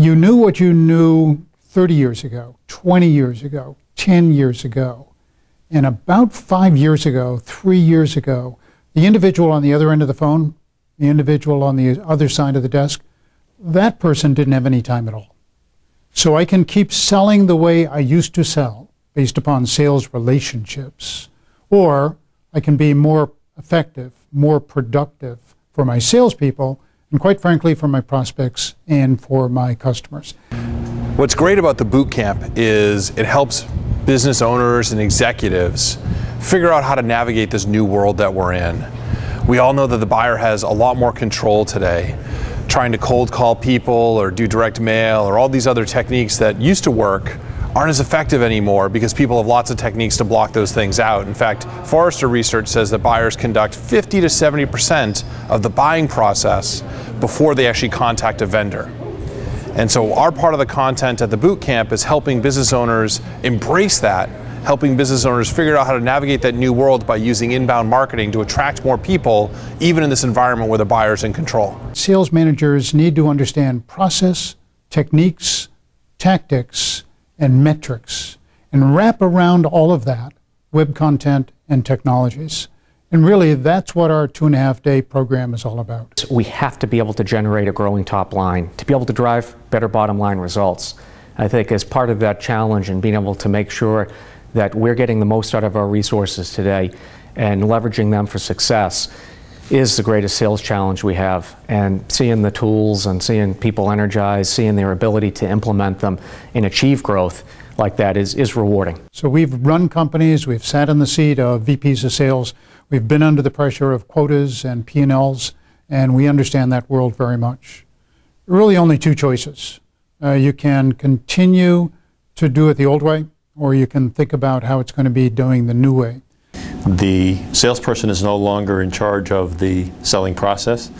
You knew what you knew 30 years ago, 20 years ago, 10 years ago. And about 5 years ago, 3 years ago, the individual on the other end of the phone, the individual on the other side of the desk, that person didn't have any time at all. So I can keep selling the way I used to sell based upon sales relationships, or I can be more effective, more productive for my salespeople, and quite frankly for my prospects and for my customers. What's great about the boot camp is it helps business owners and executives figure out how to navigate this new world that we're in. We all know that the buyer has a lot more control today. Trying to cold call people or do direct mail or all these other techniques that used to work aren't as effective anymore because people have lots of techniques to block those things out. In fact, Forrester research says that buyers conduct 50 to 70% of the buying process before they actually contact a vendor. And so our part of the content at the boot camp is helping business owners embrace that, helping business owners figure out how to navigate that new world by using inbound marketing to attract more people, even in this environment where the buyer's in control. Sales managers need to understand process, techniques, tactics, and metrics, and wrap around all of that web content and technologies. And really, that's what our 2.5-day program is all about. We have to be able to generate a growing top line, to be able to drive better bottom line results. I think as part of that challenge and being able to make sure that we're getting the most out of our resources today and leveraging them for success is the greatest sales challenge we have. And seeing the tools and seeing people energized, seeing their ability to implement them and achieve growth like that is rewarding. So we've run companies, we've sat in the seat of VPs of sales, we've been under the pressure of quotas and P&Ls, and we understand that world very much. Really only two choices. You can continue to do it the old way, or you can think about how it's going to be doing the new way. The salesperson is no longer in charge of the selling process.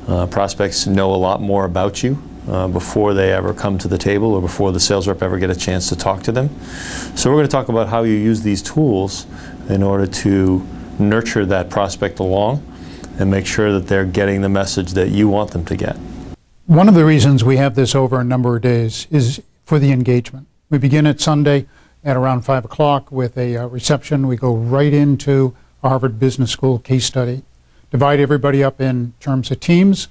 Prospects know a lot more about you before they ever come to the table or before the sales rep ever get a chance to talk to them. So we're going to talk about how you use these tools in order to nurture that prospect along and make sure that they're getting the message that you want them to get. One of the reasons we have this over a number of days is for the engagement. We begin at Sunday at around 5 o'clock with a reception. We go right into a Harvard Business School case study, divide everybody up in terms of teams.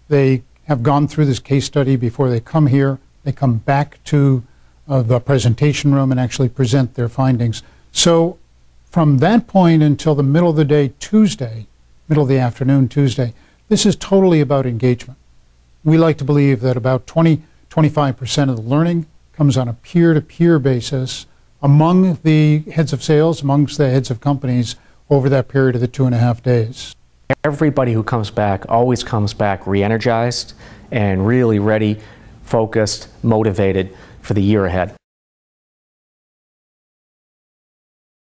They have gone through this case study before they come here. They come back to the presentation room and actually present their findings. So from that point until the middle of the day Tuesday, middle of the afternoon Tuesday, this is totally about engagement. We like to believe that about 20–25% of the learning comes on a peer-to-peer basis among the heads of sales, amongst the heads of companies over that period of the 2.5 days. Everybody who comes back always comes back re-energized and really ready, focused, motivated for the year ahead.